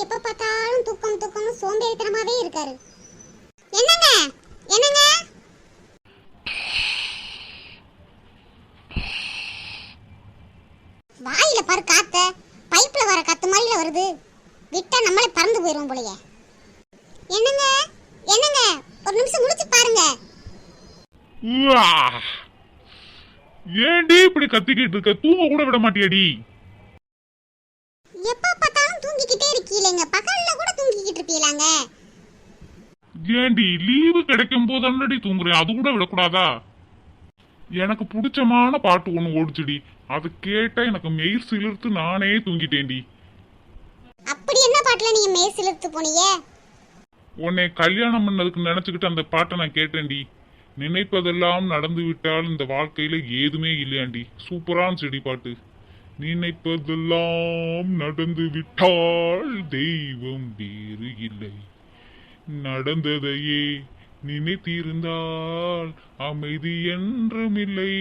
எப்ப பார்த்தாலும் தூக்கம் தூக்கம் சோம்பேறித்தனமாவே இருக்காரு. என்னங்க என்னங்க வாயில பாரு காத்த, பைப்ல வர காத்து மாதிரில வருது. விட்டா நம்மளே பறந்து போயிரும் போலயே. என்னங்க என்னங்க ஒரு நிமிஷம் முடிச்சு பாருங்க. ஏண்டி இப்படி கத்திக்கிட்டு இருக்க? தூங்க கூட விட மாட்டியடி. எப்ப பார்த்தாலும் தூங்கிக்கிட்டே இருக்கீங்களேங்க, பகல்ல கூட தூங்கிக்கிட்டு இருப்பீங்களாங்க. ஏண்டி லீவு கிடைக்கும் போது தூங்குறேன், அது கூட விடக்கூடாதா? எனக்கு பிடிச்சமான பாட்டு ஒண்ணு ஓடிச்சுடி, அது கேட்டா எனக்கு மெய் சிலிர்த்து நானே தூங்கிட்டேன்டி. அப்படி என்ன பாட்டுல நீங்க மெய் சிலிர்த்து போனீங்க? உன்னை கல்யாணம் பண்ணதுக்கு நினைச்சுக்கிட்டு அந்த பாட்டை நான் கேட்டேன்டி. நினைப்பதெல்லாம் நடந்து விட்டால் இந்த வாழ்க்கையில ஏதுமே இல்லையாண்டி. சூப்பரான செடி பாட்டு. நினைப்பதெல்லாம் நடந்து விட்டால் தெய்வம் வேறு இல்லை, நடந்ததையே நினைத்திருந்தால் அமைதி என்றும் இல்லை.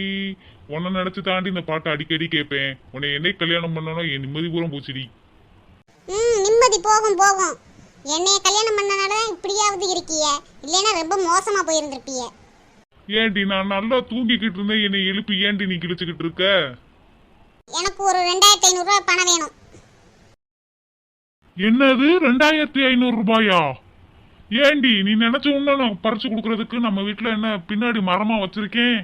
உன்னை நினைச்சு தாண்டி இந்த பாட்டை அடிக்கடி கேட்பேன். உன்னை என்னை கல்யாணம் பண்ணணும் என் நிம்மதி பூரம் போச்சுடி. நிம்மதி போகும் போகும். என்னைய கல்யாணம் பண்ணனால இப்படியாவது இருக்கிய, இல்லைன்னா ரொம்ப மோசமா போயிருந்திருப்பிய. ஏண்டி நான் நல்லா தூங்கிக்கிட்டு இருந்தேன், என்னை எழுப்பி ஏண்டி நீ கிழிச்சுக்கிட்டு இருக்க? எனக்கு ஒரு 2500 ரூபாய் பணம் வேணும். என்னது 2500 ரூபாயா? ஏண்டி நீ நினைச்ச உடனே நான் பறிச்சு கொடுக்கறதுக்கு நம்ம வீட்டுல என்ன பின்னாடி மரமா வச்சிருக்கேன்?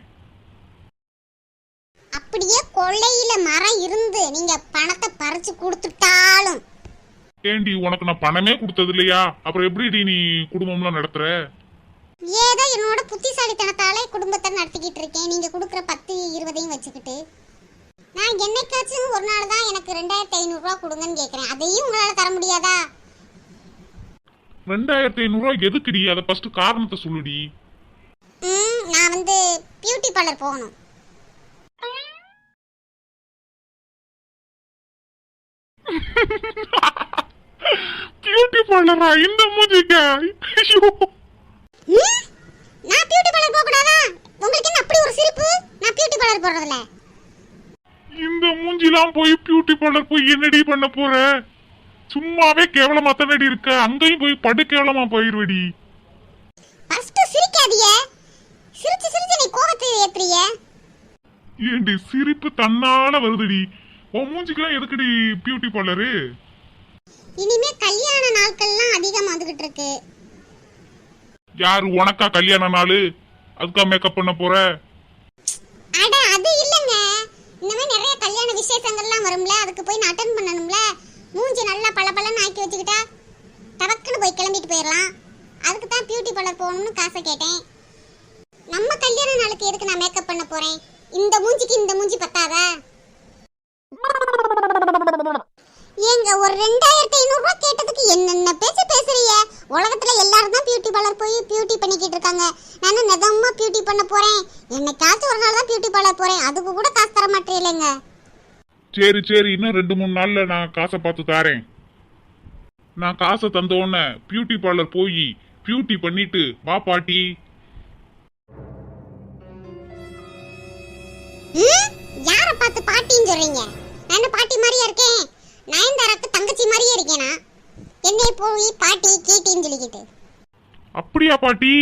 அப்படியே கொள்ளையில மரம் இருந்து நீங்க பணத்தை பறிச்சு கொடுத்துட்டாலும். ஏண்டி உனக்கு நான் பணமே கொடுத்தது இல்லையா? அப்புறம் எப்படி நீ குடும்பம்லாம் நடத்துற? ஏதோ என்னோட புத்திசாலித்தனத்தாலே குடும்பத்தை நடத்திக்கிட்டு இருக்கேன். நீங்க கொடுக்குற 10-20 வச்சுக்கிட்டு நான் என்னைக்காச்சும் ஒரு நாள் தான் எனக்கு 2500 ரூபாய் கொடுங்கன்னு கேட்கறேன். அதையும் உங்களால தர முடியாதா? 2500 ரூபாய் எதுக்குடி? அதை ஃபர்ஸ்ட் காரணத்தை சொல்லுடி. நான் பியூட்டி பார்லர் போகணும். பியூட்டி பார்லரா? இந்த மூஞ்சிக்கா? நான் பியூட்டி பார்லர் போக கூடாதா? உங்களுக்கு என்ன அப்படி ஒரு சிரிப்பு? நான் பியூட்டி பார்லர் போறதில்ல. இந்த மூஞ்சிலாம் போய் பியூட்டி பார்லர் போய் என்னடி பண்ண போற? சும்மாவே கேவலமா தானடி இருக்க, அங்கேயும் போய் படு கேவலமா போயிருவடி. ஃபர்ஸ்ட் சிரிக்காதீங்க. சிரிச்சு சிரிச்சு நீ கோவத்தை ஏத்துறிய. ஏண்டி சிரிப்பு தன்னால வருதுடி. உன் மூஞ்சிக்கெல்லாம் எதுக்குடி பியூட்டி பார்லரு? இனிமே கல்யாண நாட்கள்லாம் அதிகமா வந்துகிட்டு இருக்கு. யாரு உனக்கா கல்யாண நாள்? அதுக்கா மேக்கப் பண்ண போற? அட அது இல்லங்க, இன்னமே நிறைய கல்யாண விசேஷங்கள்லாம் வரும்ல, அதுக்கு போய் நான் அட்டெண்ட் பண்ணணும்ல. மூஞ்சி நல்லா பளபளன்னு ஆக்கி வச்சுக்கிட்டா டபக்குன்னு போய் கிளம்பிட்டு போயிடலாம். அதுக்கு தான் பியூட்டி பார்லர் போகணும்னு காசை கேட்டேன். நம்ம கல்யாண நாளுக்கு எதுக்கு நான் மேக்கப் பண்ண போறேன்? இந்த மூஞ்சிக்கு இந்த மூஞ்சி பத்தாதா? ஏங்க ஒரு 2500 ரூபாய் கேட்டதுக்கு என்னென்ன பேச்சு பேசுறீங்க? உலகத்துல எல்லாரும் தான் பியூட்டி பார்லர் போய் பியூட்டி பண்ணிக்கிட்டு இருக்காங்க. நானும் நிஜமா பியூட்டி பண்ண போறேன். என்னைக்காச்சும் ஒரு நாள் தான் பியூட்டி பார்லர் போறேன், அதுக்கு கூட காசு தர மாட்டீங்களேங்க. சரி சரி, இன்னும் 2-3 நாள்ல நான் காசை பார்த்து தாரேன். நான் காசை தந்த உடனே பியூட்டி பார்லர் போய் பியூட்டி பண்ணிட்டு வா பாட்டி. யார பார்த்து பாட்டின்னு சொல்றீங்க? நான் பாட்டி மாதிரியா இருக்கேன்? நயன்தாராக்கு தங்கச்சி மாதிரியே இருக்கேனா? என்னை போய் பாட்டி கீட்டின்னு சொல்லிக்கிட்டு. அப்படியா பாட்டி?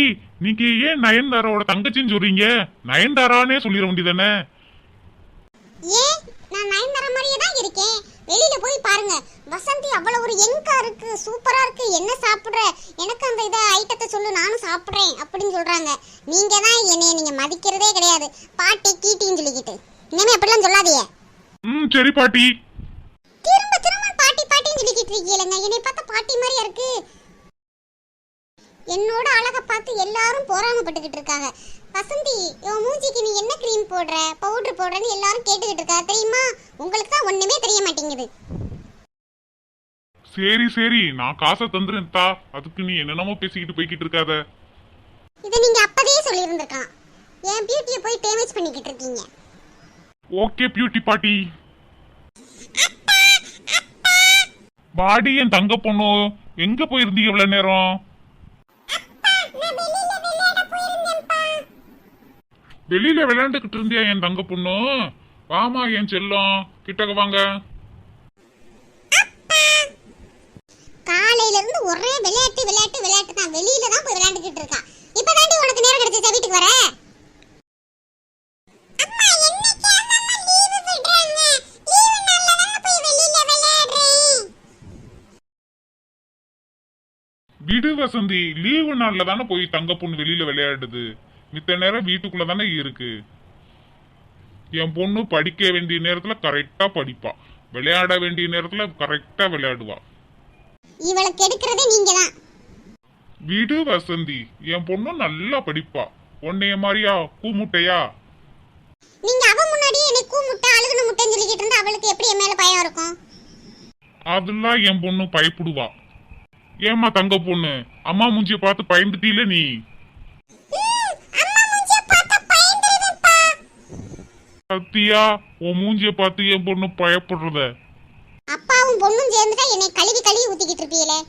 நீங்க ஏன் நயன்தாராவோட தங்கச்சின்னு சொல்றீங்க? நயன்தாரானே சொல்லிட வேண்டியதானே? ஏன் நான் நயன்தாரா மாதிரியே தான் இருக்கேன். வெளியில போய் பாருங்க, வசந்தி அவ்வளவு ஒரு யங்கா இருக்கு, சூப்பரா இருக்கு. என்ன சாப்பிடுற? எனக்கு அந்த இத ஐட்டத்தை சொல்லு, நானும் சாப்பிடுறேன் அப்படின்னு சொல்றாங்க. நீங்க தான் என்னைய நீங்க மதிக்கிறதே கிடையாது. பாட்டி கீட்டின்னு சொல்லிக்கிட்டு இனிமே அப்படிலாம் சொல்லாதீங்க. சரி பாட்டி. திரும்ப திரும்ப பாட்டி பாட்டின்னு சொல்லிக்கிட்டு இருக்கீங்களங்க. என்னை பார்த்தா பாட்டி மாதிரியா இருக்கு. என்னோட அழகை பார்த்து எல்லாரும் பொறாமப்பட்டுக்கிட்டு இருக்காங்க. வசந்தி, உன் மூஞ்சிக்கு நீ என்ன கிரீம் போடுற, பவுடர் போடுறன்னு எல்லாரும் கேட்டுக்கிட்டு இருக்கா தெரியுமா? உங்களுக்கு தான் ஒண்ணுமே தெரிய மாட்டேங்குது. சரி சரி, நான் காசை தந்துறேன் தா. அதுக்கு நீ என்னென்னமோ பேசிக்கிட்டு போய்கிட்டு இருக்காத. இதை நீங்க அப்பவே சொல்லி இருந்திருக்கலாம். என் பியூட்டியை போய் டேமேஜ் பண்ணிக்கிட்டு இருக்கீங்க. ஓகே பியூட்டி பாட்டி. பாடி என் தங்க பொண்ணு, எங்க போயிருந்தீங்க இவ்வளவு நேரம்? வெளியில விளையாண்டுகிட்டு இருந்தியா என் தங்க பொண்ணு? வாமா என் செல்லம், கிட்டக்க வாங்க. ஒரே விளையாட்டு விளையாட்டு விளையாட்டு தான். வெளியில தான் போய் விளையாண்டுக்கிட்டு இருக்கா. இப்பதாண்டி உனக்கு நேரம் கிடைச்சா வீட்டுக்கு வர. அம்மா என்னைக்கு அம்மா லீவு விடுறாங்க? லீவு நாள்ல தான் போய் வெளியில விளையாடுறேன். விடு வசந்தி, லீவு நாள்ல தானே போய் தங்க பொண்ணு வெளியில விளையாடுது. மித்த நேரம் வீட்டுக்குள்ள தானே இருக்கு. என் பொண்ணு படிக்க வேண்டிய நேரத்துல கரெக்டா படிப்பா, விளையாட வேண்டிய நேரத்துல கரெக்டா விளையாடுவா. இவளை கெடுக்கிறதே நீங்க தான். விடு வசந்தி, என் பொண்ணு நல்லா படிப்பா. உன்னைய மாதிரியா கூமுட்டையா? நீங்க அவ முன்னாடியே என்னை கூமுட்டை அழுகுன முட்டைன்னு சொல்லிக்கிட்டு இருந்தா அவளுக்கு எப்படி என் மேல பயம் இருக்கும்? அதெல்லாம் என் பொண்ணு பயப்படுவா. ஏமா தங்க பொண்ணு, அம்மா மூஞ்சிய பார்த்து பயந்துட்டீல நீ? சத்தியா, உன் மூஞ்சிய பார்த்து என் பொண்ணு பயப்படுறத. அப்பாவும் பொண்ணும் சேர்ந்துட்டா என்னை கழுவி கழுவி ஊத்திக்கிட்டு இருப்பீங்களே.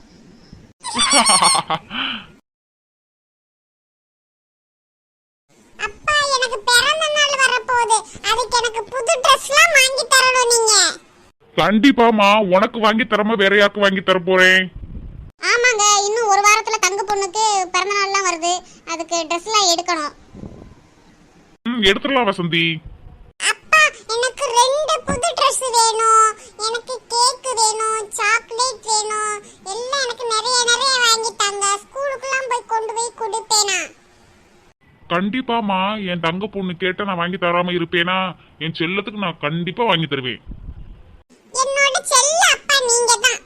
அப்பா எனக்கு பிறந்த நாள் வரப்போகுது, அதுக்கு எனக்கு புது ட்ரெஸ்லாம் வாங்கி தரணும் நீங்க. கண்டிப்பாமா, உனக்கு வாங்கி தரமா வேற யாருக்கு வாங்கி தர போறேன்? ஆமாங்க, இன்னும் ஒரு வாரத்துல தங்க பொண்ணுக்கு பிறந்த நாள்லாம் வருது, அதுக்கு ட்ரெஸ்லாம் எடுக்கணும். எடுத்துடலாம் வசந்தி. அப்பா எனக்கு 2 புது ட்ரெஸ் வேணும், எனக்கு கேக் வேணும், சாக்லேட் வேணும், எல்லாம் எனக்கு நிறைய நிறைய வாங்கி தாங்க. ஸ்கூலுக்குலாம் போய் கொண்டு போய் கொடுப்பேனா? கண்டிப்பாமா, என் தங்க பொண்ணு கேட்ட நான் வாங்கி தராம இருப்பேனா? என் செல்லத்துக்கு நான் கண்டிப்பா வாங்கி தருவேன். என்னோட செல்ல அப்பா நீங்க தான்.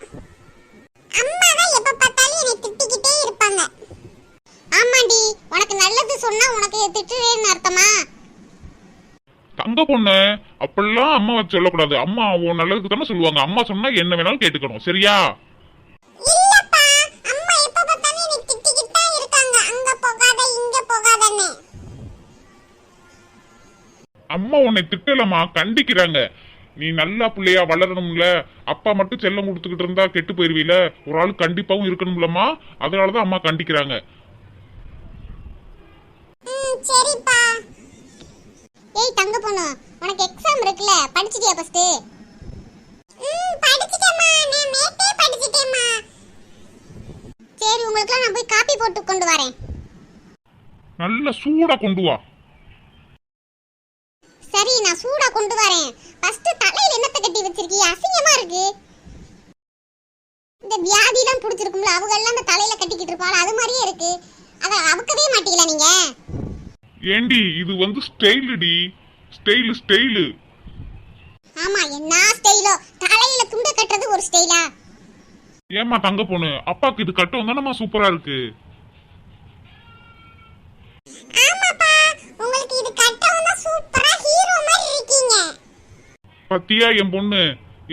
அம்மா தான் எப்ப பார்த்தாலும் என்னை திட்டிக்கிட்டே இருப்பாங்க. ஆமாண்டி, உனக்கு நல்லது சொன்னா உனக்கு திட்டுறேன்னு அர்த்தமா? தங்க பொண்ணு, அப்படிலாம் அம்மா வச்சு சொல்லக்கூடாது. அம்மா உன் நல்லதுக்கு தானே சொல்லுவாங்க. அம்மா சொன்னா என்ன வேணாலும் கேட்டுக்கணும், சரியா? இல்லப்பா, அம்மா எப்ப பார்த்தாலும் என்னை திட்டிக்கிட்டு தான் இருக்காங்க, அங்க போகாத இங்க போகாதன்னு. அம்மா உன்னை திட்டலமா, கண்டிக்கிறாங்க. நீ நல்ல பிள்ளையா வளரணும்ல. அப்பா மட்டும் செல்லம் கொடுத்துக்கிட்டு இருந்தா கெட்டு போயிருவீல. ஒரு ஆள் கண்டிப்பாவும் இருக்கணும்லம்மா. அதனாலதான் அம்மா கண்டிக்கிறாங்க. சரிப்பா. ஏய் தங்க பொண்ணு, உனக்கு எக்ஸாம் இருக்குல, படிச்சிட்டியா ஃபர்ஸ்ட்? படிச்சிட்டேம்மா, நான் நேத்தே படிச்சிட்டேம்மா. சரி, உங்களுக்குலாம் நான் போய் காபி போட்டு கொண்டு வரேன். நல்ல சூடா கொண்டு வா. சரி, நான் சூடா கொண்டு வரேன். ஃபர்ஸ்ட் தலையில என்னத்த கட்டி வச்சிருக்கீங்க? அசிங்கமா இருக்கு. இந்த வியாதிலாம் புடிச்சிருக்கும்ல, அவங்க எல்லாம் அந்த தலையில கட்டிக்கிட்டு இருப்பாங்க, அது மாதிரியே இருக்கு. அத அவுக்கவே மாட்டீங்களா நீங்க? ஏண்டி, இது வந்து ஸ்டைலுடி. ஸ்டைலு. ஆமா, என்ன ஸ்டைலோ? தலையில துண்ட கட்டுறது ஒரு ஸ்டைலா? ஏமா தங்க பொண்ணு, அப்பாக்கு இது கட்டம் தானம்மா சூப்பரா இருக்கு. ஆமாப்பா, உங்களுக்கு இது கட்டவும் தான் சூப்பரா ஹீரோ மாதிரி இருக்கீங்க. பத்தியா என் பொண்ணு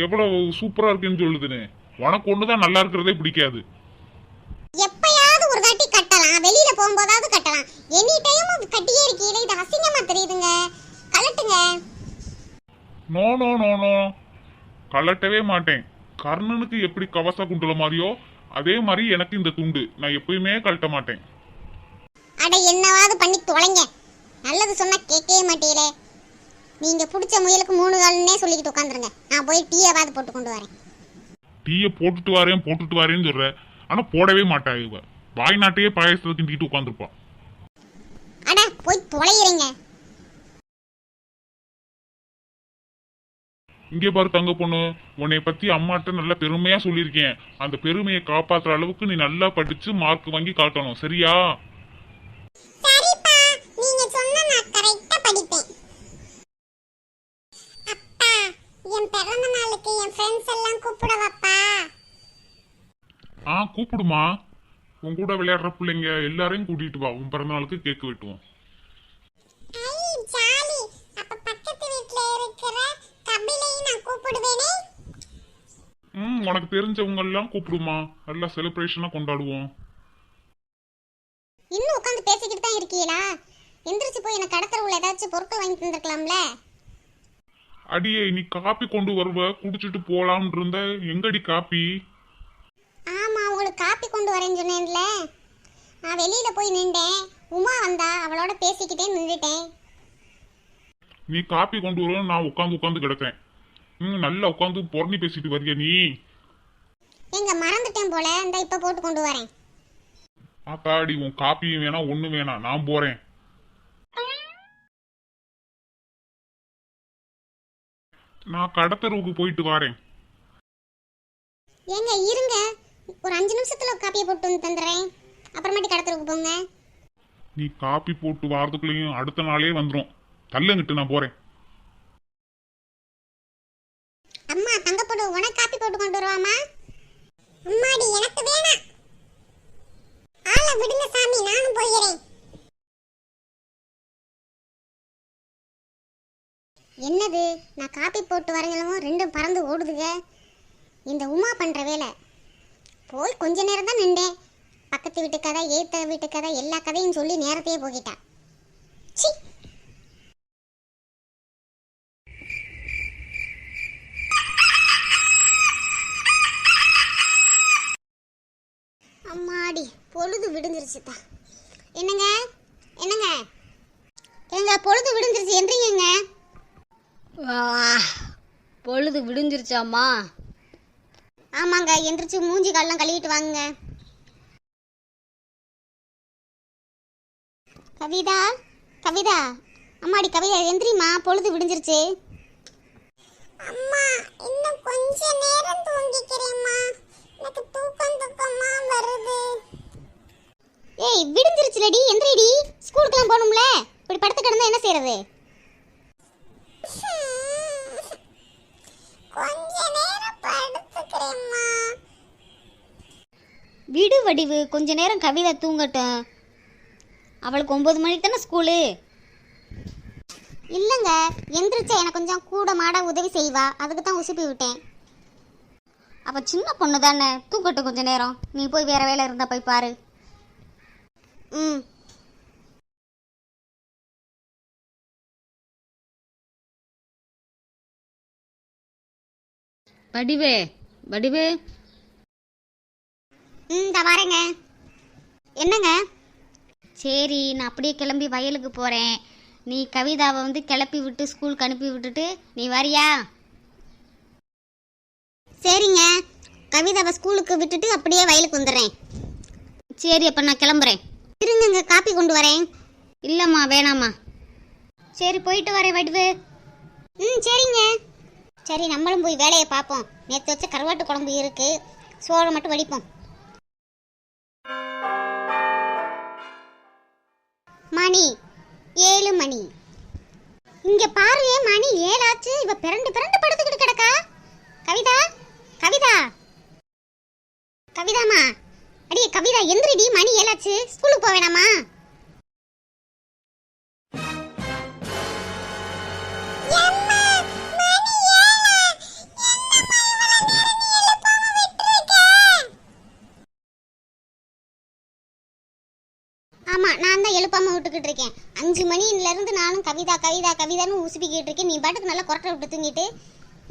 எவ்வளவு சூப்பரா இருக்குன்னு சொல்லுதுன்னு. உனக்கு ஒண்ணுதான் நல்லா இருக்கிறதே பிடிக்காது. எப்பயாவது ஒரு தாட்டி கட்டலாம், வெளியில போகும்போதாவது கட்டலாம். எனி டைம் அது கட்டியே இருக்கீங்களே, இது அசிங்கமா தெரியுதுங்க. கலட்டுங்க. நோ நோ நோ நோ, கலட்டவே மாட்டேன். கர்ணனுக்கு எப்படி கவச குண்டல மாதிரியோ அதே மாதிரி எனக்கு இந்த துண்டு நான் எப்பயுமே கழட்ட மாட்டேன். அட என்னவாது பண்ணி தொலைங்க. நல்லது சொன்னா கேட்கவே மாட்டீங்களே. நீங்க பிடிச்ச முயலுக்கு 3 கால்னே சொல்லிக்கிட்டு உட்காந்துருங்க. நான் போய் டீயாவது போட்டு கொண்டு வரேன். டீயை போட்டுட்டு வரேன்னு சொல்ற, ஆனா போடவே மாட்டா. இவ வாய் நாட்டையே பாயசத்தை கிண்டிக்கிட்டு உட்காந்துருப்பா. அட போய் தொலைகிறீங்க. இங்கே பாரு தங்க பொண்ணு, உன்னை பத்தி அம்மாட்ட நல்ல பெருமையா சொல்லியிருக்கேன். அந்த பெருமையை காப்பாத்துற அளவுக்கு நீ நல்லா படிச்சு மார்க் வாங்கி காட்டணும், சரியா? சரிப்பா, நீங்க சொன்னா நான் கரெக்ட்டா படிப்பேன். அப்பா, என் பிறந்த நாளுக்கு என் ஃப்ரெண்ட்ஸ் எல்லாம் கூப்பிடவாப்பா? கூப்பிடுமா. உன் கூட விளையாடுற பிள்ளைங்க எல்லாரையும் கூட்டிட்டு வா. உன் பிறந்த நாளுக்கு கேக் வெட்டுவோம். ஐ ஜாலி. அப்ப பக்கத்து வீட்ல இருக்கிற கபிலையும் நான் கூப்பிடுவேனே. உனக்கு தெரிஞ்சவங்க எல்லாம் கூப்பிடுமா. நல்லா செலிப்ரேஷனா கொண்டாடுவோம். இன்னும் உட்கார்ந்து பேசிக்கிட்டு தான் இருக்கீங்களா? எந்திரிச்சு போய் எனக்கு கடத்தரவுல ஏதாச்சும் பொருட்கள் வாங்கி தந்திருக்கலாம்ல. அடியே, நீ காப்பி கொண்டு வருவ, குடிச்சிட்டு போலாம்னு இருந்த. எங்கடி காப்பி? ஆமா, உங்களுக்கு காப்பி கொண்டு வரேன்னு சொன்னேன்ல. நான் வெளியில போய் நின்றேன். உமா வந்தா, அவளோட பேசிக்கிட்டே நின்றுட்டேன். நீ காப்பி கொண்டு வர, நான் உட்காந்து கிடக்கேன். நல்லா உட்காந்து பொறணி பேசிட்டு வரியா நீ? எங்க மறந்துட்டேன். குடிச்சேன் போல, இந்த இப்ப போட்டு கொண்டு வரேன். ஆத்தாடி உன் காப்பியும் வேணாம் ஒண்ணு வேணாம், நான் போறேன். நான் கடத்தருவுக்கு போயிட்டு வரேன். ஏங்க இருங்க, ஒரு 5 நிமிஷத்துல காப்பியை போட்டு வந்து தந்துடுறேன். அப்புறமேட்டு கடத்தருக்கு போங்க. நீ காப்பி போட்டு வாரத்துக்குள்ளேயும் அடுத்த நாளே வந்துடும். தள்ளுங்கிட்டு நான் போறேன். அம்மா தங்க போடு, உனக்கு காப்பி போட்டு கொண்டு வருவாமா? அம்மாடி எனக்கு வேணாம். ஆளை விடுங்க சாமி, நானும் போகிறேன். என்னது, நான் காப்பி போட்டு வரங்களும் ரெண்டும் பறந்து ஓடுதுங்க. இந்த உமா பண்ற வேலை. போய் கொஞ்ச நேரம் தான் நின்றேன். பக்கத்து வீட்டு கதை, ஏத்த வீட்டு கதை, எல்லா கதையும் சொல்லி நேரத்தையே போகிட்டா. சி. அம்மாடி பொழுது விடுஞ்சிருச்சுதா. என்னங்க என்னங்க எங்க பொழுது விடுஞ்சிருச்சு என்றீங்க? பொழுது விடிஞ்சிருச்சாம்மா? ஆமாங்க, எந்திரிச்சு மூஞ்சி காலெல்லாம் கழுவிட்டு வாங்க. கவிதா கவிதா, அம்மாடி கவிதா எந்திரிமா, பொழுது விடிஞ்சிருச்சு. அம்மா இன்னும் கொஞ்ச நேரம் தூங்கிக்கிறேம்மா, எனக்கு தூக்கமா வருது. ஏய் விடிஞ்சிருச்சுலடி, எந்திரிடி, ஸ்கூலுக்குலாம் போகணும்ல. இப்படி படுத்து கிடந்தா என்ன செய்யறது? கொஞ்ச நேரம் படுத்துக்கிறேம்மா. விடு வடிவு, கொஞ்ச நேரம் கவிதை தூங்கட்டும். அவளுக்கு 9 மணிக்கு தானே ஸ்கூலு. இல்லைங்க, எந்திரிச்சா எனக்கு கொஞ்சம் கூட மாட உதவி செய்வா, அதுக்கு தான் உசுப்பி விட்டேன். அவள் சின்ன பொண்ணு தானே, தூங்கட்டும் கொஞ்ச நேரம். நீ போய் வேற வேலை இருந்தா போய் பாரு. ம். வடிவே வடிவே. இந்த வரேங்க. என்னங்க? சரி, நான் அப்படியே கிளம்பி வயலுக்கு போகிறேன். நீ கவிதாவை வந்து கிளப்பி விட்டு ஸ்கூலுக்கு அனுப்பி விட்டுட்டு நீ வரியா? சரிங்க, கவிதாவை ஸ்கூலுக்கு விட்டுட்டு அப்படியே வயலுக்கு வந்துடுறேன். சரி, அப்போ நான் கிளம்புறேன். இருங்க, காப்பி கொண்டு வரேன். இல்லைம்மா வேணாம்மா. சரி போயிட்டு வரேன் வடிவு. ம் சரிங்க. சரி நம்மளும் போய் வேலையை பார்ப்போம். நேற்று வச்ச கருவாட்டு குழம்பு இருக்கு, சோளம் மட்டும் வடிப்போம். மணி 7 மணி. இங்க பாரு, மணி 7 ஆச்சு. இவ பிறண்டு பிறண்டு படுத்துக்கிட்டு கிடக்கா. கவிதா கவிதா கவிதாமா, அடியே கவிதா எந்திரிடி, மணி 7 ஆச்சு, ஸ்கூலுக்கு போக வேணாமா? ஆமா, நான் தான் எழுப்பாம விட்டுக்கிட்டு இருக்கேன். 5 மணில இருந்து நானும் கவிதா கவிதா கவிதான்னு உசுப்பிக்கிட்டு இருக்கேன். நீ பாட்டுக்கு நல்லா கொரட்டை விட்டு தூங்கிட்டு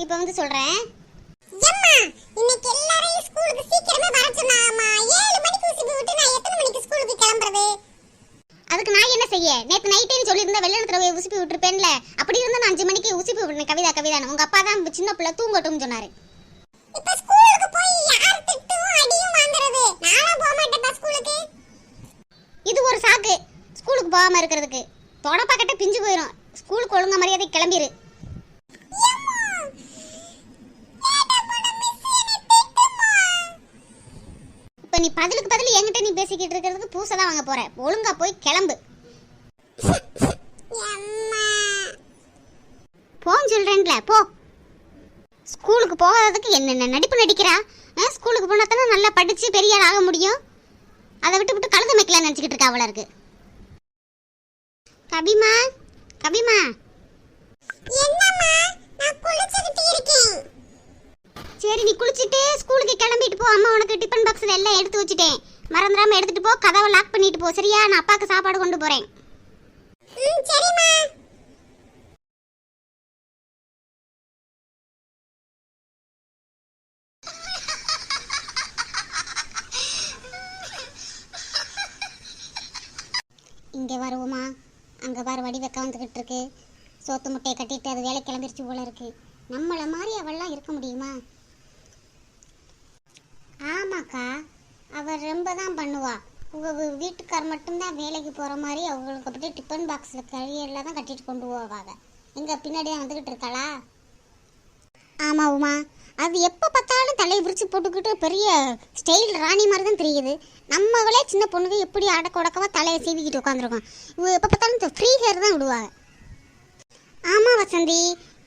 இப்போ வந்து சொல்றேன். அம்மா இன்னைக்கு எல்லாரையும் ஸ்கூலுக்கு சீக்கிரமே வர சொன்னாமா. 7 மணிக்கு உசுப்பி விட்டு நான் எத்தனை மணிக்கு ஸ்கூலுக்கு கிளம்பறது? அதுக்கு நான் என்ன செய்ய? நேத்து நைட்டே சொல்லியிருந்தா வெள்ளனத்துல உசுப்பி விட்டுருப்பேன்ல. அப்படி இருந்தா நான் 5 மணிக்கு உசுப்பி விடுறேன் கவிதா கவிதான்னு. உங்க அப்பா தான் சின்ன பிள்ளை தூங்கட்டும்னு சொன்னாரு. இப்ப ஸ்கூலுக்கு போய் யார் திட்டும் அடியும் வாங்குறது? நானும் போக மாட்டேன் ஸ்கூலுக்கு. இது ஒரு சாக்கு ஸ்கூலுக்கு போகாம இருக்கிறதுக்கு. தொடப்பக்கட்ட பிஞ்சு போயிடும். ஸ்கூலுக்கு ஒழுங்கா மரியாதை கிளம்பிரு. இப்ப நீ பதிலுக்கு பதில் என்கிட்ட நீ பேசிக்கிட்டு இருக்கிறதுக்கு பூசை தான் வாங்க போற. ஒழுங்கா போய் கிளம்பு. போன்னு சொல்றேன்ல, போ. ஸ்கூலுக்கு போகாததுக்கு என்னென்ன நடிப்பு நடிக்கிறா? ஸ்கூலுக்கு போனா தானே நல்லா படிச்சு பெரிய ஆள் ஆக முடியும். அதை விட்டு விட்டு கழுத மேய்க்கலாம் நினச்சிக்கிட்டு இருக்கா அவளா இருக்கு. கவிமா கவிமா. என்னம்மா? நான் குளிச்சிட்டு இருக்கேன். சரி நீ குளிச்சிட்டு ஸ்கூலுக்கு கிளம்பிட்டு போ. அம்மா உனக்கு டிபன் பாக்ஸ்ல எல்லாம் எடுத்து வச்சிட்டேன். மறந்துடாம எடுத்துட்டு போ. கதவை லாக் பண்ணிட்டு போ, சரியா? நான் அப்பாக்கு சாப்பாடு கொண்டு போறேன். சரிம்மா. இங்கே வருவோமா? அங்கே பாரு வடி வைக்க வந்துக்கிட்டு இருக்கு. சோத்து முட்டையை கட்டிட்டு அது வேலை கிளம்பிருச்சு போல இருக்கு. நம்மளை மாதிரி அவள்லாம் இருக்க முடியுமா? ஆமாம் ஆமாக்கா, அவ ரொம்ப தான் பண்ணுவா. உங்கள் வீட்டுக்கார் மட்டும்தான் வேலைக்கு போகிற மாதிரி அவங்களுக்கு அப்படியே டிஃபன் பாக்ஸில் கழியெல்லாம் தான் கட்டிட்டு கொண்டு போவாங்க. எங்கே பின்னாடி தான் வந்துக்கிட்டு இருக்காளா? ஆமாம் உமா, அது எப்போ பார்த்தாலும் தலையை விரிச்சு போட்டுக்கிட்டு பெரிய ஸ்டைல் ராணி மாதிரி தான் தெரியுது. நம்மளே சின்ன பொண்ணுக்கு எப்படி அடக்க உடக்கமாக தலையை சீவிக்கிட்டு உட்காந்துருக்கோம். இவ எப்போ பார்த்தாலும் ஃப்ரீ ஹேர் தான் விடுவாங்க. ஆமாம் வசந்தி,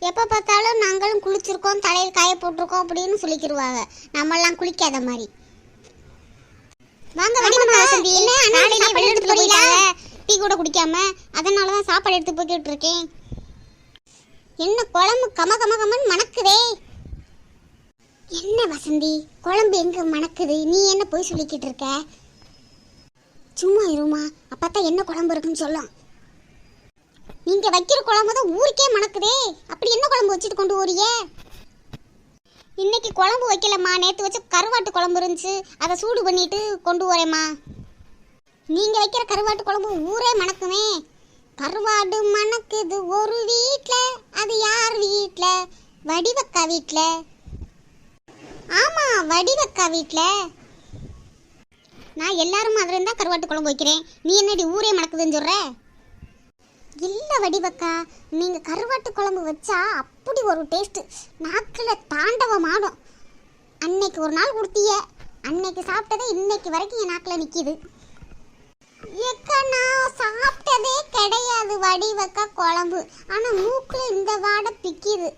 எப்போ பார்த்தாலும் நாங்களும் குளிச்சிருக்கோம், தலையில் காய போட்டிருக்கோம் அப்படின்னு சொல்லிக்கிடுவாங்க. நம்மளாம் குளிக்காத மாதிரி. வாங்க வசந்தி, எடுத்துட்டு போயிடல டீ கூட குடிக்காம, அதனால தான் சாப்பாடு எடுத்து போய்கிட்டு இருக்கேன். என்ன குழம்பு கம கம கமன்னு மணக்குதே. என்ன வசந்தி, குழம்பு எங்க மணக்குது? நீ என்ன போய் சொல்லிக்கிட்டு இருக்க? சும்மா இருமா, அப்பத்தான் என்ன குழம்பு இருக்குன்னு சொல்லும். நீங்க வைக்கிற குழம்பு தான் ஊருக்கே மணக்குதே. அப்படி என்ன குழம்பு வச்சுட்டு கொண்டு ஓடிய? இன்னைக்கு குழம்பு வைக்கலம்மா, நேற்று வச்ச கருவாட்டு குழம்பு இருந்துச்சு, அதை சூடு பண்ணிட்டு கொண்டு வரேம்மா. நீங்க வைக்கிற கருவாட்டு குழம்பு ஊரே மணக்குமே. கருவாடு மணக்குது ஒரு வீட்ல, அது யார் வீட்ல? வடிவக்கா வீட்ல. ஆமா, வடிவக்கா வீட்ல. நான் எல்லாரும் அதுல இருந்தா கருவாட்டு குழம்பு வைக்கிறேன், நீ என்னடி ஊரே மணக்குதுன்னு சொல்ற? இல்ல வடிவக்கா, நீங்க கருவாட்டு குழம்பு வச்சா அப்படி ஒரு டேஸ்ட், நாக்கில் தாண்டவம் ஆடும். அன்னைக்கு ஒரு நாள் கொடுத்தீங்க, அன்னைக்கு சாப்பிட்டதே இன்னைக்கு வரைக்கும் என் நாக்கில் நிக்குது. ஏக்கா, நான் சாப்பிட்டதே கிடையாது வடிவக்கா குழம்பு, ஆனா மூக்குல இந்த வாடை பிக்குது.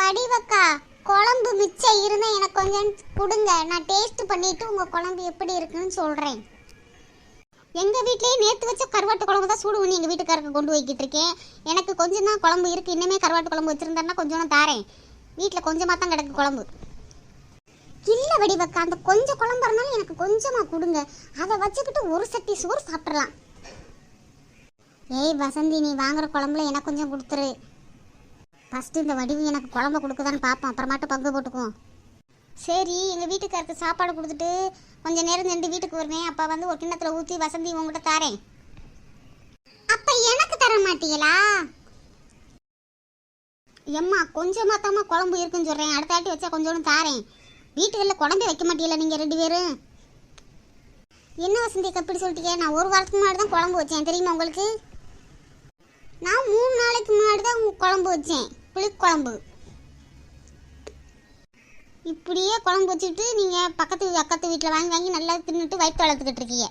வடிவக்கா, குழம்பு மிச்சம் இருந்தா எனக்கு கொஞ்சம் கொடுங்க, நான் டேஸ்ட் பண்ணிட்டு உங்க குழம்பு எப்படி இருக்குன்னு சொல்றேன். எங்க வீட்லயே நேத்து வச்ச கருவாட்டு குழம்பு தான் சூடு பண்ணி எங்க வீட்டுக்காரருக்கு கொண்டு வைக்கிட்டு இருக்கேன். எனக்கு கொஞ்சம் தான் குழம்பு இருக்கு, இன்னுமே கருவாட்டு குழம்பு வச்சிருந்தேன்னா கொஞ்சம் தாரேன். வீட்டுல கொஞ்சமா தான் கிடக்கு குழம்பு. இல்ல வடிவக்கா, அந்த கொஞ்சம் குழம்பு இருந்தாலும் எனக்கு கொஞ்சமா கொடுங்க, அதை வச்சுக்கிட்டு ஒரு சட்டி சோறு சாப்பிடலாம். ஏய் வசந்தி, நீ வாங்குற குழம்புல எனக்கு கொஞ்சம் கொடுத்துரு. ஃபர்ஸ்ட் இந்த வடிவு எனக்கு குழம்பு கொடுக்குதான்னு பார்ப்போம், அப்புறமாட்டு பங்கு போட்டுக்குவோம். சரி, எங்கள் வீட்டுக்காருக்கு சாப்பாடு கொடுத்துட்டு கொஞ்சம் நேரம் நின்று வீட்டுக்கு வருவேன். அப்போ வந்து ஒரு கிண்ணத்தில் ஊற்றி வசந்தி உங்கள்கிட்ட தாரேன். அப்போ எனக்கு தர மாட்டீங்களா? எம்மா, கொஞ்சமாக தாம்மா குழம்பு இருக்குன்னு சொல்கிறேன், அடுத்த ஆட்டி வச்சா கொஞ்சோன்னு தாரேன். வீட்டுகளில் குழம்பே வைக்க மாட்டீங்களா நீங்கள் ரெண்டு பேரும்? என்ன வசந்தி எப்படி சொல்லிட்டீங்க? நான் ஒரு வாரத்துக்கு முன்னாடி தான் குழம்பு வச்சேன், தெரியுமா உங்களுக்கு? நான் 3 நாளைக்கு முன்னாடி தான் குழம்பு வச்சேன், புளிக்குழம்பு. இப்படியே குழம்பு வச்சுட்டு நீங்கள் அக்கத்து வீட்டில் வாங்கி நல்லா தின்னுட்டு வயிற்று வளர்த்துக்கிட்டு இருக்கீங்க.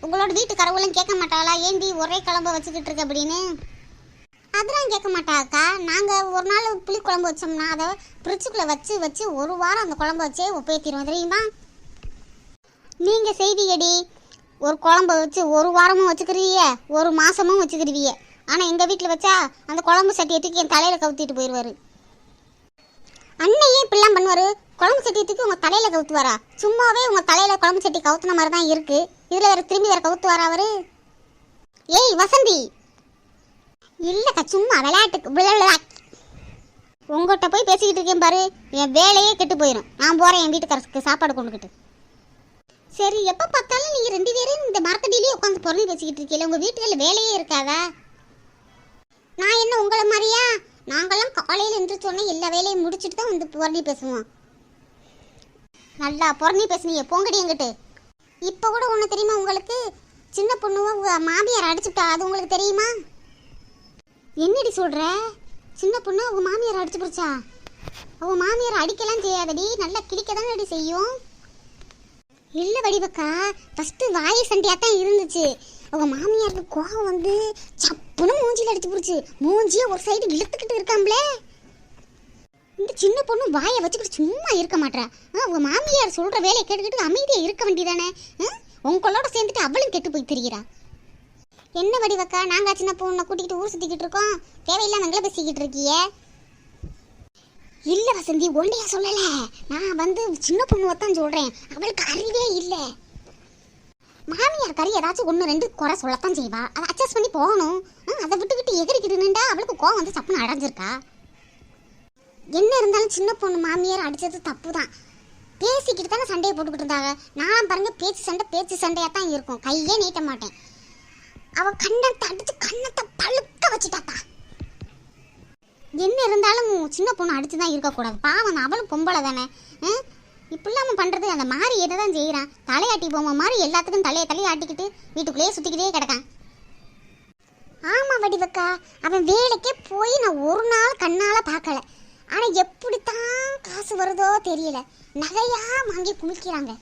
உங்களோட வீட்டு கரவுலாம் கேட்க மாட்டாளா, ஏண்டி ஒரே குழம்பு வச்சுக்கிட்டு இருக்க அப்படின்னு? அதெல்லாம் கேட்க மாட்டாக்கா. நாங்கள் ஒரு நாள் புளி குழம்பு வச்சோம்னா அதை ஃப்ரிட்ஜுக்குள்ளே வச்சு ஒரு வாரம் அந்த குழம்பு வச்சே ஒப்பேத்திடுவோம், தெரியுமா? நீங்கள் செய்வீங்கடி, ஒரு குழம்பு வச்சு ஒரு வாரமும் வச்சுக்கிறீங்க, ஒரு மாதமும் வச்சுக்கிடுவீங்க. ஆனால் எங்கள் வீட்டில் வச்சா அந்த குழம்பு சட்டியை தூக்கி என் தலையில் கவுத்திட்டு போயிடுவார். அண்ணையே இப்படிலாம் பண்ணுவார், குழம்பு சட்டியை தூக்கி உங்கள் தலையில் கவுத்துவாரா? சும்மாவே உங்கள் தலையில் குழம்பு சட்டி கவுத்துன மாதிரி தான் இருக்குது, இதில் வேறு திரும்பி வேறு கவுத்துவாரா அவர்? ஏய் வசந்தி, இல்லைக்கா, சும்மா விளையாட்டுக்கு உங்கள்கிட்ட போய் பேசிக்கிட்டு இருக்கேன் பாரு, என் வேலையே கெட்டு போயிடும். நான் போகிறேன் என் வீட்டுக்காரருக்கு சாப்பாடு கொண்டுக்கிட்டு. சரி, எப்போ பார்த்தாலும் நீங்கள் 2 பேரும் இந்த மரத்தடியிலேயே உட்காந்து பொருள் பேசிக்கிட்டு இருக்கீங்களே, உங்கள் வீட்டுகளில் வேலையே இருக்காதா? நான் என்ன உங்களை மாதிரியா? நாங்கள்லாம் காலையில் என்று சொன்னால் எல்லா வேலையும் முடிச்சுட்டு தான் வந்து புறணி பேசுவோம். நல்லா புறணி பேசுனீங்க, போங்கடி எங்கிட்டு. இப்போ கூட ஒன்று தெரியுமா உங்களுக்கு? சின்ன பொண்ணுவ மாமியார் அடிச்சுட்டா, அது உங்களுக்கு தெரியுமா? என்னடி சொல்கிற? சின்ன பொண்ணு உங்கள் மாமியார் அடிச்சு போச்சா? அவங்க மாமியார் அடிக்கலாம் செய்யாதடி, நல்லா கிழிக்க தானே அடி செய்யும். இல்லை வடிவக்கா, ஃபஸ்ட்டு வாயை சண்டையாக தான் இருந்துச்சு. அவங்க மாமியாருக்கு கோவம் வந்து சப்புன்னு மூஞ்சியில் அடிச்சு போச்சு. மூஞ்சியை ஒரு சைடு இழுத்துக்கிட்டு இருக்காங்களே. இந்த சின்ன பொண்ணு வாயை வச்சுக்கிட்டு சும்மா இருக்க மாட்டா. அவங்க மாமியார் சொல்கிற வேலையை கேட்டுக்கிட்டு அமைதியாக இருக்க வேண்டியதானே? உங்களோட சேர்ந்துட்டு அவளும் கெட்டு போய் தெரிகிறா. என்ன வடிவக்கா, நாங்கள் சின்ன பொண்ணை கூட்டிக்கிட்டு ஊர் சுற்றிக்கிட்டு இருக்கோம், தேவையில்லாம எங்களை பேசிக்கிட்டு இருக்கிய? இல்லை வசந்தி, ஒன்றையா சொல்லலை, நான் வந்து சின்ன பொண்ணுவை தான் சொல்கிறேன், அவளுக்கு அறிவே இல்லை. மாமியார் கறி ஏதாச்சும் 1-2 குறை சொல்லத்தான் செய்வா, அதை அட்ஜஸ்ட் பண்ணி போகணும். அதை விட்டுக்கிட்டு எகிரிக்கிட்டுனுண்டா அவளுக்கு கோவம் வந்து சப்புன்னு அடைஞ்சிருக்கா. என்ன இருந்தாலும் சின்ன பொண்ணு மாமியார் அடித்தது தப்பு தான். பேசிக்கிட்டு தானே சண்டையை போட்டுக்கிட்டு இருந்தாங்க. நான் பாருங்க, பேச்சு சண்டையாக தான் இருக்கும், கையே நீட்ட மாட்டேன். அவள் கண்ணத்தை அடித்து கண்ணத்தை பழுக்க வச்சுட்டாத்தா. என்ன இருந்தாலும் சின்ன பொண்ணு அடிச்சு தான் இருக்கக்கூடாது. பாவம் அவளும் பொம்பளை தானே. இப்படிலாம் அவன் பண்ணுறது அந்த மாதிரி எதை தான் செய்கிறான். தலையாட்டி போமா மாதிரி எல்லாத்துக்கும் தலையை ஆட்டிக்கிட்டு வீட்டுக்குள்ளேயே சுற்றிக்கிட்டே கிடக்கான். ஆமாம் வடிவக்கா, அவன் வேலைக்கே போய் நான் ஒரு நாள் கண்ணால் பார்க்கல. ஆனால் எப்படித்தான் காசு வருதோ தெரியல, நகையாக வாங்கி குமிக்கிறாங்க.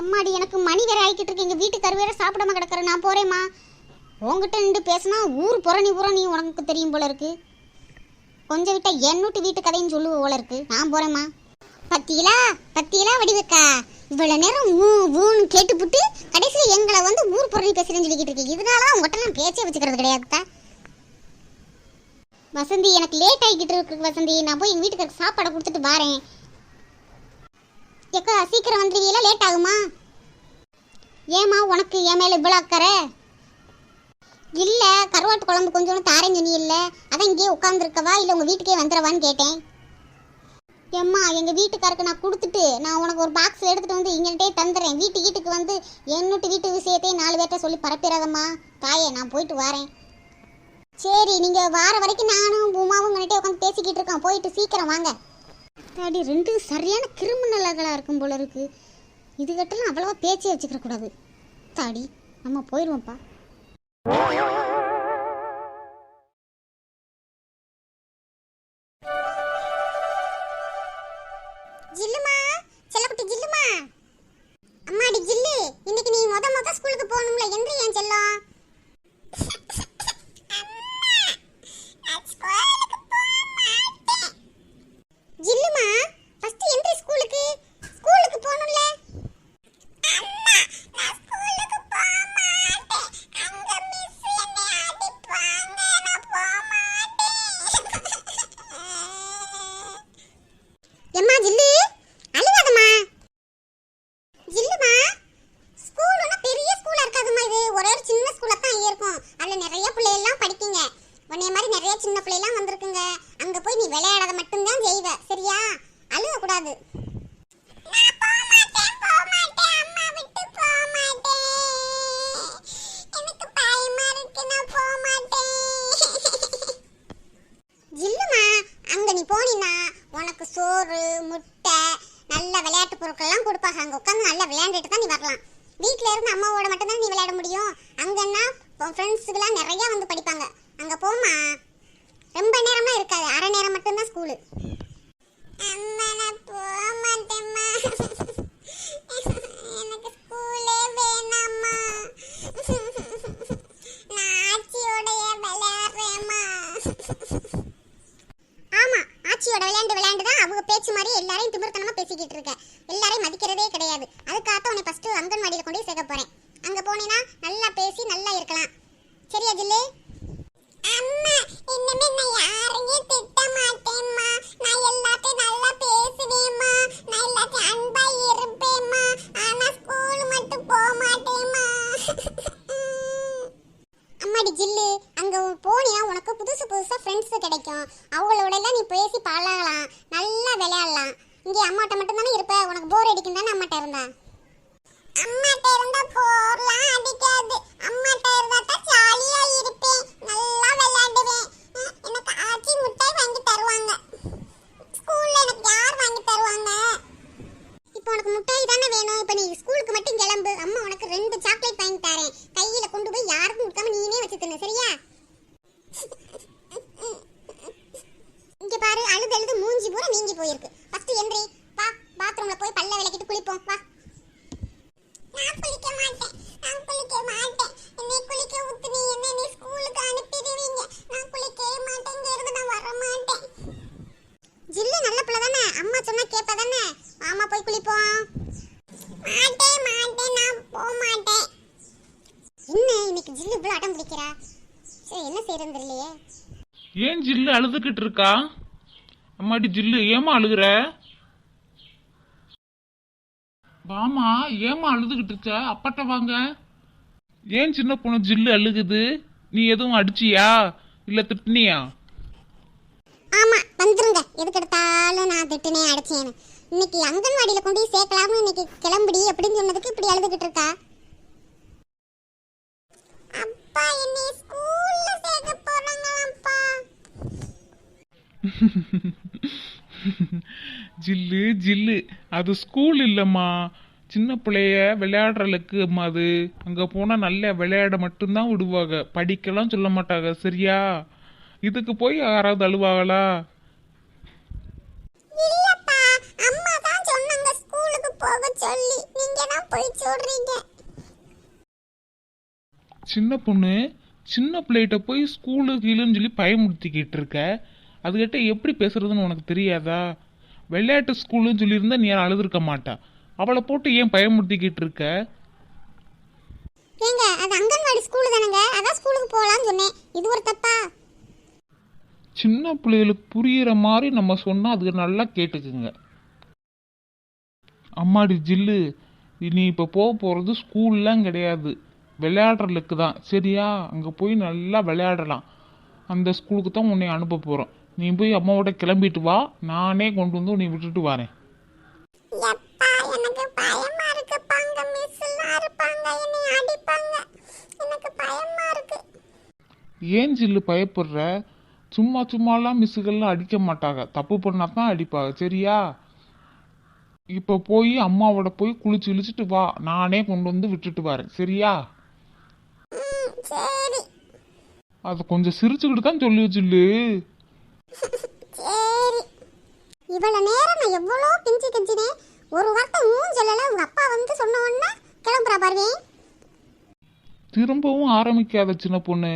அம்மாடி, எனக்கு மணி வேற ஆகிக்கிட்டு இருக்கு. எங்கள் வீட்டுக்கார் வேற சாப்பிடாம கிடக்குற. நான் போகிறேம்மா. உங்ககிட்ட நின்று பேசினா ஊர் புறணி உனக்கு தெரியும் போல இருக்கு. கொஞ்சம் விட்டா என்னூட்டு வீட்டு கதைன்னு சொல்லுவ போல இருக்கு. நான் போகிறேம்மா. பத்தியலா வடிவக்கா, இவ்வளோ நேரம் ஊன்னு கேட்டுப்புட்டு கடைசியில் எங்களை வந்து ஊர் புறணி பேசுகிறேன்னு சொல்லிக்கிட்டு இருக்கு. இதனால உங்கள்கிட்ட நான் பேச்சே வச்சுக்கிறது கிடையாதுக்கா. வசந்தி, எனக்கு லேட் ஆகிக்கிட்டு இருக்கு வசந்தி. நான் போய் எங்கள் வீட்டுக்கு சாப்பாடை கொடுத்துட்டு வரேன். ஏக்கா சீக்கிரம் வந்துடுவீங்களா? லேட் ஆகுமா? ஏம்மா உனக்கு என் மேலே இவ்வளோ அக்கறை? இல்லை, கருவாட்டு குழம்பு கொஞ்சோன்னு தாரேன் சொன்னி. இல்லை அதான் இங்கேயே உட்காந்துருக்கவா இல்லை உங்கள் வீட்டுக்கே வந்துடுவான்னு கேட்டேன். ஏம்மா, எங்கள் வீட்டுக்காருக்கு நான் கொடுத்துட்டு நான் உனக்கு ஒரு பாக்ஸ் எடுத்துகிட்டு வந்து இங்கள்கிட்டே தந்துடுறேன். வீட்டுக்கு வந்து என்னட்டு வீட்டு விஷயத்தையும் 4 பேர்கிட்ட சொல்லி பரப்பிடாதம்மா தாயே. நான் போயிட்டு வரேன். சரி, நீங்கள் வார வரைக்கும் நானும் உமாவும் உங்கள்கிட்ட உட்காந்து பேசிக்கிட்டு இருக்கோம். போயிட்டு சீக்கிரம் வாங்க. தாடி 2 சரியான கிரிமினல்களாக இருக்கும் போல இருக்கு. இதுகிட்டலாம் அவ்வளோவா பேச்சே வச்சுக்கிற கூடாது. தாடி, நம்ம போயிடுவோம்ப்பா. ஜில்லுமா, செல்லக்குட்டி ஜில்லுமா. அம்மாடி ஜில்லு, இன்னைக்கு நீ முத ஸ்கூலுக்கு போகணும்ல, என்று ஏன் செல்லம்? ஜில்லுமா, ஃபர்ஸ்ட் என்ட்ரி ஸ்கூலுக்கு போகணும்ல. எம்மா ஜில்லு, அழுகாதம்மா. ஜில்லுமா, ஸ்கூல் ஒன்றும் பெரிய ஸ்கூலாக இருக்காதும்மா. இது ஒரே ஒரு சின்ன ஸ்கூலாக தான் இருக்கும். அதில் நிறைய பிள்ளைகள்லாம் படிக்குங்க. உன்னைய மாதிரி நிறைய சின்ன பிள்ளைலாம் வந்திருக்குங்க. அங்கே போய் நீ விளையாடாத மட்டும்தான் செய்வ, சரியா? அழுகக்கூடாது. ஜில்லுமா, அங்க நீ போனீன்னா உனக்கு சோறு, முட்டை, நல்ல விளையாட்டு பொருட்கள்லாம் கொடுப்பாங்க. அங்கே உட்காந்து நல்லா விளையாண்டுட்டு தான் நீ வரலாம். வீட்டில் இருந்து அம்மாவோட மட்டும்தான் நீ விளையாட முடியும். அங்கன்னா ஃப்ரெண்ட்ஸுக்கெல்லாம் நிறையா வந்து படிப்பாங்க. அங்கே போமா, ரொம்ப நேரம்லாம் இருக்காது, அரை நேரம் மட்டும்தான் ஸ்கூலு. அம்மா, நான் போக மாட்டேம்மா. எனக்கு ஸ்கூலே வேணாம்மா. நான் ஆச்சியோடைய விளையாடுறேம்மா. ஆமா, ஆச்சியோட விளையாண்டு தான் அவங்க பேச்சு மாதிரி எல்லாரையும் திமிர்த்தனமா பேசிக்கிட்டு இருக்க. எல்லாரையும் மதிக்கிறதே கிடையாது. அதுக்காக உன்னை ஃபர்ஸ்ட் அங்கன்வாடியில் கொண்டு போய் சேர்க்க போறேன். அங்க போனீன்னா நல்லா பேசி நல்லா இருக்கலாம். சரியா ஜில்லு? அம்மா, இன்னமே நான் யாரையும் திட்ட மாட்டேம்மா. நான் எல்லாத்தையும் நல்லா பேசுவேம்மா. நான் எல்லாத்தையும் அன்பா இருப்பேம்மா. ஆனா ஸ்கூல் மட்டும் போக மாட்டேம்மா. அம்மாடி ஜில்லு, அங்க போனியா உனக்கு புதுசா ஃப்ரெண்ட்ஸ் கிடைக்கும். அவங்களோட எல்லாம் நீ பேசி பழகலாம், நல்லா விளையாடலாம். இங்கே அம்மாட்ட மட்டும் தானே இருப்ப. உனக்கு போர் அடிக்கும் தானே அம்மாட்ட இருந்தா? அம்மாட்ட இருந்தா போர்லாம் அடிக்காது. அம்மாட்ட இருந்தா தான் ஜாலியா இருப்பேன், நல்லா விளையாடுவேன். எனக்கு ஆச்சி முட்டாய் வாங்கி தருவாங்க. ஸ்கூல்ல எனக்கு யார் வாங்கி தருவாங்க? இப்போ உனக்கு முட்டாய் தானே வேணும். இப்போ நீ ஸ்கூலுக்கு மட்டும் கிளம்பு. அம்மா உனக்கு 2 சாக்லேட் வாங்கி தரேன். கையில கொண்டு போய் யாருக்கும் கொடுக்காம நீனே வச்சு தின்னு, சரியா? இங்க பாரு, அழுது மூஞ்சி பூரா நீங்கி போயிருக்கு. ஃபர்ஸ்ட் என்ட்ரி வா, பாத்ரூம்ல போய் பல்ல விளக்கிட்டு குளிப்போம் வா. நான் குளிக்க மாட்டேன். என்னை குளிக்க ஊத்து. நீ ஸ்கூலுக்கு அனுப்பிடுவீங்க. நான் குளிக்கவே மாட்டேன். இங்க இருந்து நான் வர மாட்டேன். ஜில்லு நல்ல பிள்ளை தானே, அம்மா சொன்னா கேப்ப தானே. மாமா போய் குளிப்போம். மாட்டேன், நான் போக மாட்டேன். என்ன இன்னைக்கு ஜில்லு இவ்வளவு அடம் பிடிக்கிறா? சரி, என்ன செய்யறது தெரியலையே. ஏன் ஜில்லு அழுதுகிட்டு இருக்கா? அம்மாடி ஜில்லு, ஏமா அழுகுற? வாமா, ஏமா அழுதுகிட்டு இருக்க? அப்பாட்ட வாங்க. ஏன் சின்ன பொண்ணு ஜில்லு அழுகுது? நீ எதுவும் அடிச்சியா இல்ல திட்டினியா? ஆமா, வந்துருங்க. எதுக்கு எடுத்தாலும் நான் திட்டுனே அடிச்சேன்னு. இன்னைக்கு அங்கன்வாடியில கொண்டு போய் சேர்க்கலாம்னு இன்னைக்கு கிளம்புடி அப்படின்னு சொன்னதுக்கு இப்படி அழுதுகிட்டு இருக்கா. அப்பா, என்னை ஸ்கூல்ல சேர்க்க போறாங்களாம்ப்பா. ஜில்லு ஜில்லு அது ஸ்கூல் இல்லைம்மா, சின்ன பிள்ளைய விளையாடுறதுக்கு அம்மா. அது அங்கே போனால் நல்ல விளையாட மட்டும்தான் விடுவாங்க, படிக்கலாம் சொல்ல மாட்டாங்க சரியா? இதுக்கு போய் யாராவது அழுவாங்களா? இல்லப்பா, அம்மா தான் சொன்னாங்க ஸ்கூலுக்கு போக சொல்லி. நீங்க தான் போய் சொல்றீங்க. சின்ன பொண்ணு, சின்ன பிள்ளைகிட்ட போய் ஸ்கூலு கீழுன்னு சொல்லி பயமுறுத்திக்கிட்டு இருக்க. அதுகிட்ட எப்படி பேசுறதுன்னு உனக்கு தெரியாதா? விளையாட்டு ஸ்கூலுன்னு சொல்லியிருந்தா நீ அழுதுருக்க மாட்டா. அவளை போட்டு ஏன் பயமுறுத்திக்கிட்டு இருக்க? ஏங்க, அது அங்கன்வாடி ஸ்கூல் தானங்க, அதான் ஸ்கூலுக்கு போகலான்னு சொன்னேன். இது ஒரு தப்பா? சின்ன பிள்ளைகளுக்கு புரியிற மாதிரி நம்ம சொன்னால் அதுக்கு நல்லா கேட்டுக்குங்க. அம்மாடி ஜில்லு, நீ இப்போ போக போகிறது ஸ்கூல்லாம் கிடையாது, விளையாடுறதுக்கு தான் சரியா? அங்கே போய் நல்லா விளையாடலாம். அந்த ஸ்கூலுக்கு தான் உன்னை அனுப்ப போகிறோம். நீ போய் அம்மாவோட கிளம்பிட்டு வா, நானே கொண்டு வந்து உன்னை விட்டுட்டு வரேன். எப்பா, எனக்கு பயமா இருக்குப்பா. அங்க மிஸ் எல்லாம் இருப்பாங்க, என்னை அடிப்பாங்க. எனக்கு பயமா இருக்கு. ஏன் ஜில்லு பயப்படுற? சும்மா சும்மாலாம் மிஸ்ஸுகள்லாம் அடிக்க மாட்டாங்க, தப்பு பண்ணா தான் அடிப்பாங்க சரியா? இப்போ போய் அம்மாவோட போய் குளிச்சு இழிச்சிட்டு வா, நானே கொண்டு வந்து விட்டுட்டு வரேன் சரியா? சரி அதை கொஞ்சம் சிரிச்சுக்கிட்டு தான் சொல்லி ஜில்லு. சரி. இவ்வளவு நேரம் நான் எவ்வளோ கெஞ்சினேன், ஒரு வார்த்தை சொல்லல. உங்க அப்பா வந்து சொன்ன உடனே கிளம்புறா பாருங்க. திரும்பவும் ஆரம்பிக்காத சின்ன பொண்ணு,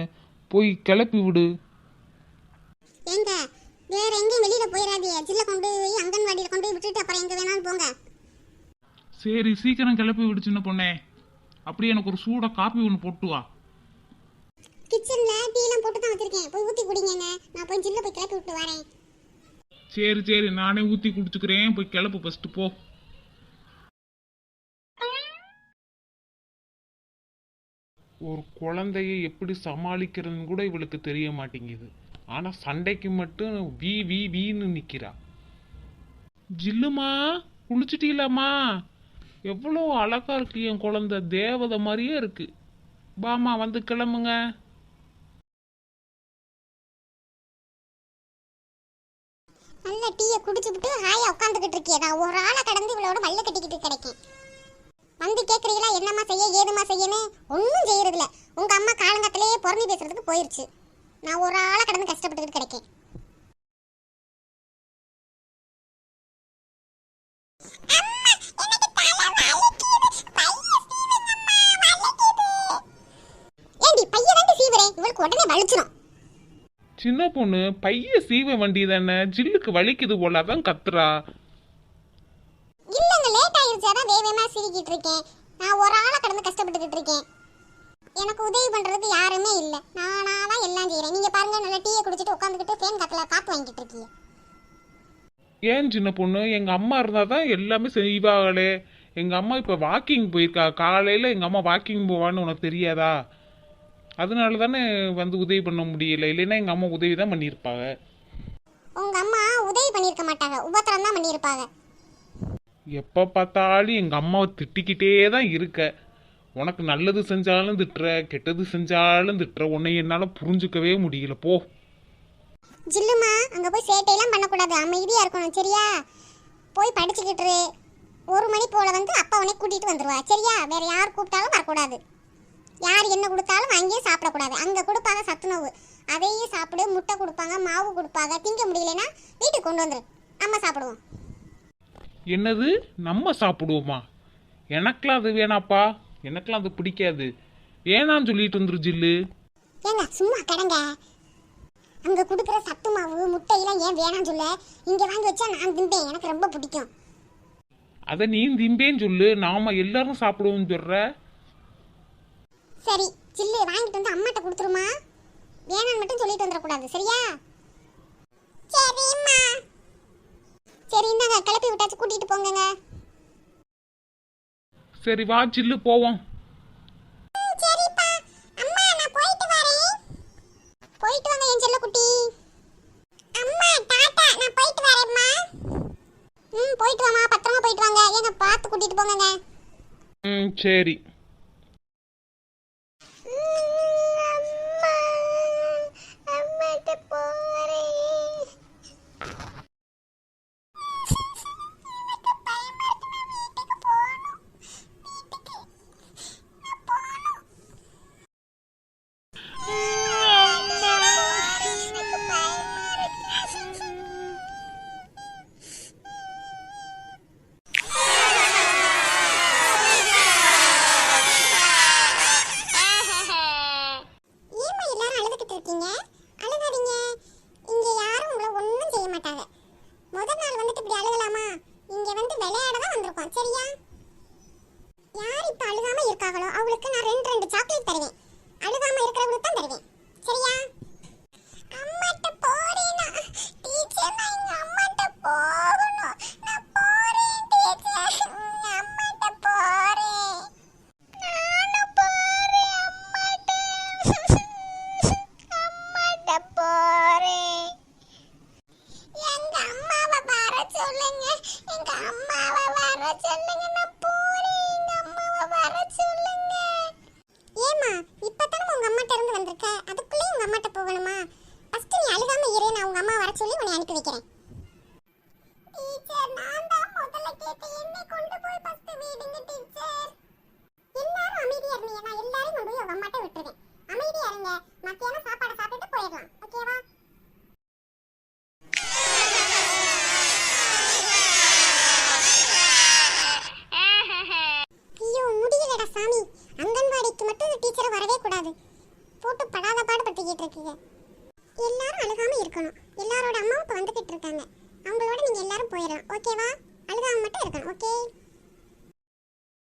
போய் கிளப்பி விடு. ஏங்க, வேற எங்கேயும் வெளியில போயிடாதீங்க. ஜில்ல கொண்டு போய் அங்கன்வாடியில கொண்டு போய் விட்டுட்டு அப்புறம் எங்க வேணாலும் போங்க. சரி, சீக்கிரம் கிளப்பி விடு சின்ன பொண்ணே. அப்படியே எனக்கு ஒரு சூட காப்பி ஒன்று போட்டு வா. கிச்சன்ல டீ எல்லாம் போட்டு தான் வச்சிருக்கேன், போய் ஊத்தி குடிங்க. நான் போய் ஜில்ல போய் கிளப்பி விட்டு வரேன். சரி சரி, நானே ஊற்றி குடிச்சுக்கிறேன், போய் கிளப்பு ஃபஸ்ட்டு போ. ஒரு குழந்தைய எப்படி சமாளிக்கிறதுன்னு கூட இவளுக்கு தெரிய மாட்டேங்குது. ஆனா சண்டைக்கு மட்டும் வீ வீ வீன்னு நிக்கிறா. ஜில்லுமா, குளிச்சிட்டீங்களாம்மா? எவ்வளோ அழகா இருக்கு என் குழந்தை, தேவதை மாதிரியே இருக்கு. பாமா வந்து கிளம்புங்க. நல்ல டீயை குடிச்சுட்டு ஹாயா உட்காந்துக்கிட்டு இருக்கியே. நான் ஒரு ஆளை கடந்து இவளோட வல்ல கட்டிக்கிட்டு கிடைக்கேன். வந்து கேட்குறீங்களா என்னம்மா செய்ய ஏதுமா செய்யன்னு? ஒன்றும் செய்யறதில்ல. உங்க அம்மா காலங்கத்திலேயே புறணி பேசுறதுக்கு போயிருச்சு. நான் ஒரு ஆளை கடந்து கஷ்டப்பட்டுக்கிட்டு கிடைக்கேன். உடனே வலிச்சிடும். சின்ன பொண்ணு, பைய சீவ வண்டி தானே, ஜில்லுக்கு வலிக்குது போல அதான் கத்துறா. இல்லங்க, லேட் ஆயிருச்சு, அதான் வேகமா சிரிக்கிட்டு இருக்கேன். நான் ஒரு ஆளை கடந்து கஷ்டப்பட்டுக்கிட்டு இருக்கேன். எனக்கு உதவி பண்றதுக்கு யாருமே இல்ல, நானா தான் எல்லாம் செய்யறேன். நீங்க பாருங்க, நல்ல டீயை குடிச்சிட்டு உட்காந்துக்கிட்டு ஃபேன் காத்துல காத்து வாங்கிட்டு இருக்கீங்க. ஏன் சின்ன பொண்ணு, எங்க அம்மா இருந்தா தான் எல்லாமே செய்வாங்களே. எங்க அம்மா இப்ப வாக்கிங் போயிருக்கா, காலையில எங்க அம்மா வாக்கிங் போவான்னு உனக்கு தெரியாதா? அதனால தானே வந்து உதவி பண்ண முடியல, இல்லைன்னா எங்க அம்மா உதவி தான் பண்ணியிருப்பாங்க. உங்க அம்மா உதவி பண்ணிருக்க மாட்டாங்க, உபத்திரம் தான் பண்ணிருப்பாங்க. எப்ப பார்த்தாலும் எங்க அம்மாவை திட்டிக்கிட்டே தான் இருக்க. உனக்கு நல்லது செஞ்சாலும் திட்டுற, கெட்டது செஞ்சாலும் திட்டுற. உன்னை என்னால புரிஞ்சுக்கவே முடியல போ. ஜில்லுமா, அங்க போய் சேட்டையெல்லாம் பண்ணக்கூடாது, அமைதியா இருக்கணும் சரியா? போய் படிச்சுக்கிட்டு 1 மணி போல வந்து அப்பா உன்னை கூட்டிட்டு வந்துருவா சரியா? வேற யார் கூப்பிட்டாலும் வரக்கூடாது. யார் என்ன கொடுத்தாலும் வாங்கியே சாப்பிடக்கூடாது. அங்கே கொடுப்பாங்க சத்துணவு, அதையே சாப்பிடு. முட்டை கொடுப்பாங்க, மாவு கொடுப்பாங்க. திங்க முடியலன்னா வீட்டுக்கு கொண்டு வந்துரு, நம்ம சாப்பிடுவோம். என்னது நம்ம சாப்பிடுவோமா? எனக்கெல்லாம் அது வேணாப்பா, எனக்கெல்லாம் அது பிடிக்காது. வேணான்னு சொல்லிட்டு வந்துரு ஜில்லு. ஏங்க சும்மா கடங்க, அங்கே கொடுக்குற சத்து மாவு முட்டையெல்லாம் ஏன் வேணான்னு சொல்ல? இங்கே வாங்கி வச்சா நான் திம்பேன், எனக்கு ரொம்ப பிடிக்கும். அதை நீ திம்பேன்னு சொல்லு, நாம எல்லாரும் சாப்பிடுவோம்னு சொல்ற. சரி, ஜில்லு வாங்கிட்டு வந்து அம்மாட்ட கொடுத்துருமா. வேணான்னு மட்டும் சொல்லிட்டு வந்துடக்கூடாது சரியா? சரிம்மா. சரி, இந்தாங்க கிளப்பி விட்டாச்சு, கூட்டிட்டு போங்க. சரி வா ஜில்லு போவோம். சரிப்பா. அம்மா, நான் போயிட்டு வரேன். போயிட்டு வாங்க என் செல்ல குட்டி. அம்மா டாடா, நான் போயிட்டு வரேன்மா. போயிட்டு வாமா, பத்திரமா போயிட்டு வாங்க. ஏங்க பார்த்து கூட்டிட்டு போங்க. சரி. இங்க வந்து விளையாட தான் வந்திருக்கோம் சரியா? யார் இப்ப அழுகாம இருக்காங்களோ அவளுக்கு நான் ரெண்டு சாக்லேட் தருவேன். அழுகாம இருக்கிறவங்களுக்கு தான் தருவேன் சரியா? அம்மாட்ட போறேனா டீச்சர், நான் எங்க அம்மாட்ட போகணும். நான் போறேன் டீச்சர், அம்மாட்ட போறேன். நானும் போறேன் அம்மாட்ட. அம்மாட்ட போறேன். எங்க அம்மாவை வர சொல்லுங்க, எங்க அம்மாவை வர சொல்லுங்க. நான் போறேன், எங்க அம்மாவை வர சொல்லுங்க. ஏமா இப்பதானே உங்க அம்மாட்ட இருந்து வந்திருக்க, அதுக்குள்ளே உங்க அம்மாட்ட போகணுமா? ஃபர்ஸ்ட் நீ அழுகாம இரு, நான் உங்க அம்மா வர சொல்லி உன்னை அனுப்பி வைக்கிறேன். டீச்சர் நான் தான் முதல்ல கேட்டேன், என்னை கொண்டு போய் ஃபர்ஸ்ட் வீடுங்க டீச்சர். எல்லாரும் அமைதியா இருங்க, நான் எல்லாரையும் கொண்டு போய் உங்க அம்மாட்ட விட்டுருவேன். அமைதியா இருங்க, மத்தியானம் சாப்பாடு சாப்பிட்டு போயிடலாம் ஓகேவா? ஐயோ முடியலடா சாமி, அங்கன்வாடிக்கு மட்டும் இந்த டீச்சர் வரவே கூடாது. போட்டு படாத பாடுபடுத்திக்கிட்டு இருக்கீங்க. எல்லாரும் அழுகாம இருக்கணும். எல்லாரோட அம்மாவும் இப்போ வந்துகிட்டு இருக்காங்க. அவங்களோட நீங்க எல்லாரும் போயிடலாம் ஓகேவா? அழுகாம மட்டும் இருக்கணும் ஓகே?